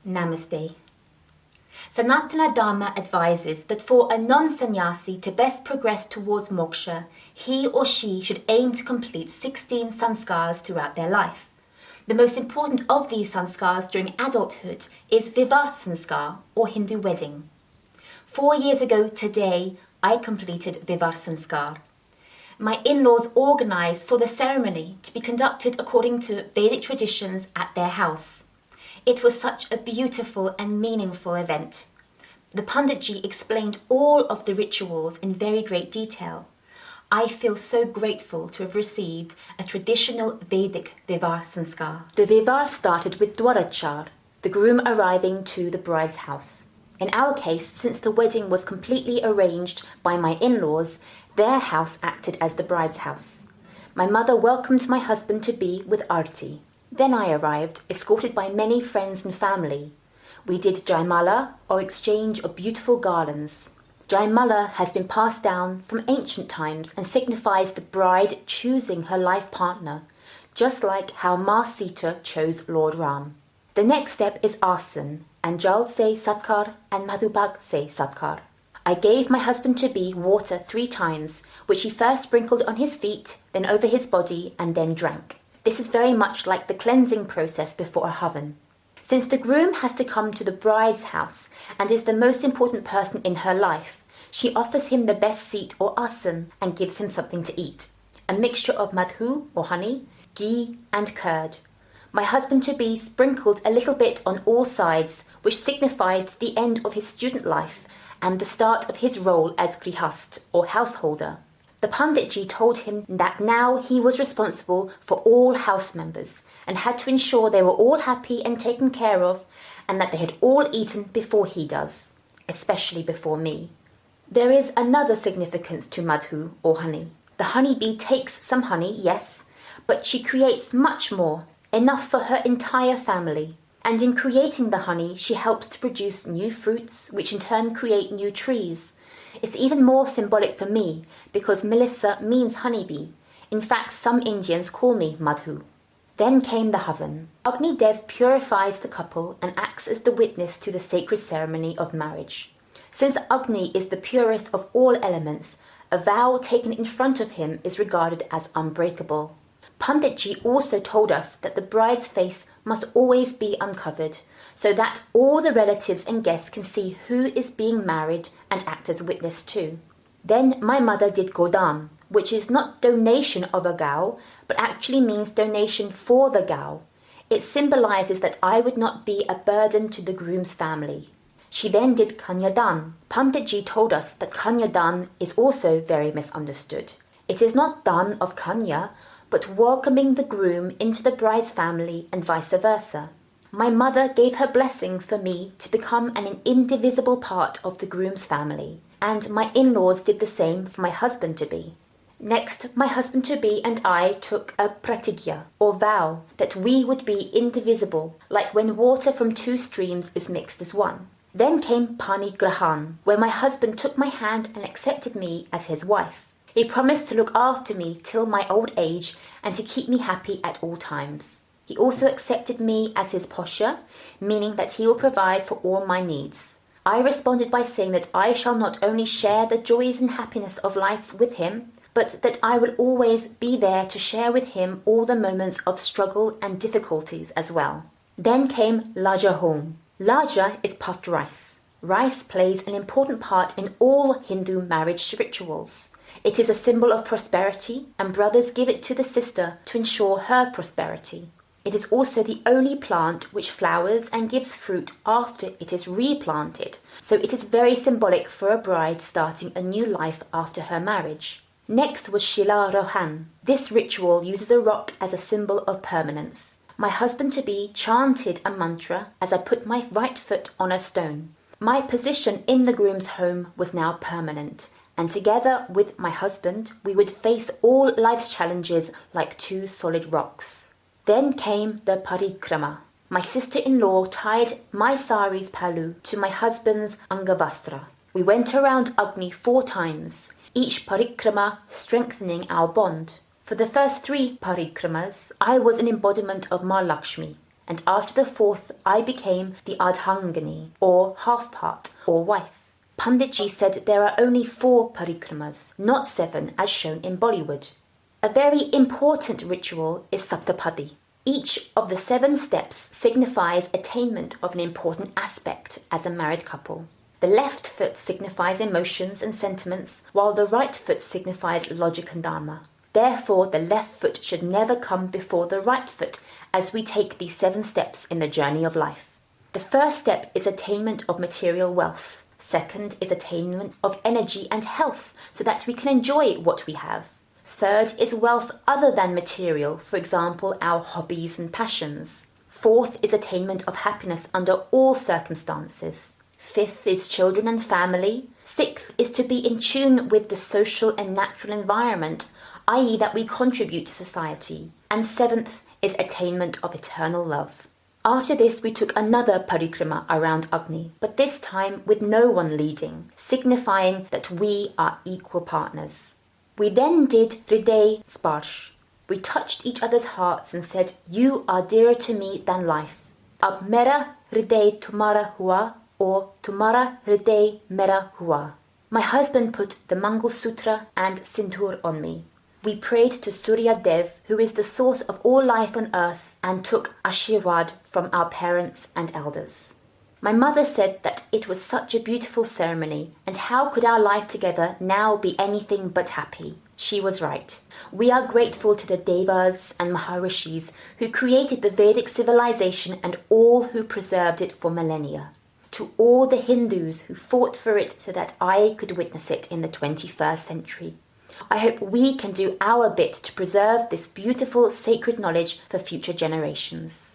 Namaste. Sanatana Dharma advises that for a non-sannyasi to best progress towards moksha, he or she should aim to complete 16 sanskars throughout their life. The most important of these sanskars during adulthood is Vivah sanskar, or Hindu wedding. 4 years ago today, I completed Vivah sanskar. My in-laws organised for the ceremony to be conducted according to Vedic traditions at their house. It was such a beautiful and meaningful event. The Panditji explained all of the rituals in very great detail. I feel so grateful to have received a traditional Vedic Vivah sanskar. The Vivah started with Dwarachar, the groom arriving to the bride's house. In our case, since the wedding was completely arranged by my in-laws, their house acted as the bride's house. My mother welcomed my husband-to-be with arti. Then I arrived, escorted by many friends and family. We did Jaimala, or exchange of beautiful garlands. Jaimala has been passed down from ancient times and signifies the bride choosing her life partner, just like how Ma Sita chose Lord Ram. The next step is Asan, and Jal se Satkar and Madhubag se Satkar. I gave my husband-to-be water 3 times, which he first sprinkled on his feet, then over his body, and then drank. This is very much like the cleansing process before a havan. Since the groom has to come to the bride's house and is the most important person in her life, she offers him the best seat or asan and gives him something to eat. A mixture of madhu or honey, ghee and curd. My husband-to-be sprinkled a little bit on all sides, which signified the end of his student life and the start of his role as grihast or householder. The Panditji told him that now he was responsible for all house members and had to ensure they were all happy and taken care of and that they had all eaten before he does, especially before me. There is another significance to madhu or honey. The honeybee takes some honey, yes, but she creates much more, enough for her entire family. And in creating the honey, she helps to produce new fruits, which in turn create new trees. It's even more symbolic for me, because Melissa means honeybee. In fact, some Indians call me Madhu. Then came the Havan. Agni Dev purifies the couple and acts as the witness to the sacred ceremony of marriage. Since Agni is the purest of all elements, a vow taken in front of him is regarded as unbreakable. Panditji also told us that the bride's face must always be uncovered, so that all the relatives and guests can see who is being married and act as witness too. Then my mother did Godam, which is not donation of a gao, but actually means donation for the gao. It symbolizes that I would not be a burden to the groom's family. She then did Kanyadan. Panditji told us that Kanyadan is also very misunderstood. It is not dan of Kanya, but welcoming the groom into the bride's family and vice versa. My mother gave her blessings for me to become an indivisible part of the groom's family, and my in-laws did the same for my husband-to-be. Next, my husband-to-be and I took a pratigya, or vow, that we would be indivisible, like when water from 2 streams is mixed as one. Then came Pani Grahan, where my husband took my hand and accepted me as his wife. He promised to look after me till my old age and to keep me happy at all times. He also accepted me as his posha, meaning that he will provide for all my needs. I responded by saying that I shall not only share the joys and happiness of life with him, but that I will always be there to share with him all the moments of struggle and difficulties as well. Then came Laja home. Laja is puffed rice. Rice plays an important part in all Hindu marriage rituals. It is a symbol of prosperity, and brothers give it to the sister to ensure her prosperity. It is also the only plant which flowers and gives fruit after it is replanted, so it is very symbolic for a bride starting a new life after her marriage. Next was Shila Rohan. This ritual uses a rock as a symbol of permanence. My husband-to-be chanted a mantra as I put my right foot on a stone. My position in the groom's home was now permanent, and together with my husband, we would face all life's challenges like 2 solid rocks. Then came the Parikrama. My sister-in-law tied my sari's palu to my husband's angavastra. We went around Agni 4 times, each Parikrama strengthening our bond. For the first 3 Parikramas, I was an embodiment of Ma Lakshmi, and after the 4th I became the Ardhangani, or half-part, or wife. Panditji said there are only 4 parikramas, not 7 as shown in Bollywood. A very important ritual is Saptapadi. Each of the 7 steps signifies attainment of an important aspect as a married couple. The left foot signifies emotions and sentiments, while the right foot signifies logic and dharma. Therefore, the left foot should never come before the right foot as we take these 7 steps in the journey of life. The first step is attainment of material wealth. Second is attainment of energy and health so that we can enjoy what we have. Third is wealth other than material, for example, our hobbies and passions. Fourth is attainment of happiness under all circumstances. Fifth is children and family. Sixth is to be in tune with the social and natural environment, i.e. that we contribute to society. And 7th is attainment of eternal love. After this we took another parikrama around Agni, but this time with no one leading, signifying that we are equal partners. We then did Hriday Sparsh. We touched each other's hearts and said, "You are dearer to me than life. Ab mera Hriday tumhara hua," or "Tumhara Hriday mera hua." My husband put the Mangal Sutra and Sindoor on me. We prayed to Surya Dev, who is the source of all life on earth, and took Ashirwad from our parents and elders. My mother said that it was such a beautiful ceremony, and how could our life together now be anything but happy? She was right. We are grateful to the Devas and Maharishis who created the Vedic civilization and all who preserved it for millennia. To all the Hindus who fought for it so that I could witness it in the 21st century. I hope we can do our bit to preserve this beautiful sacred knowledge for future generations.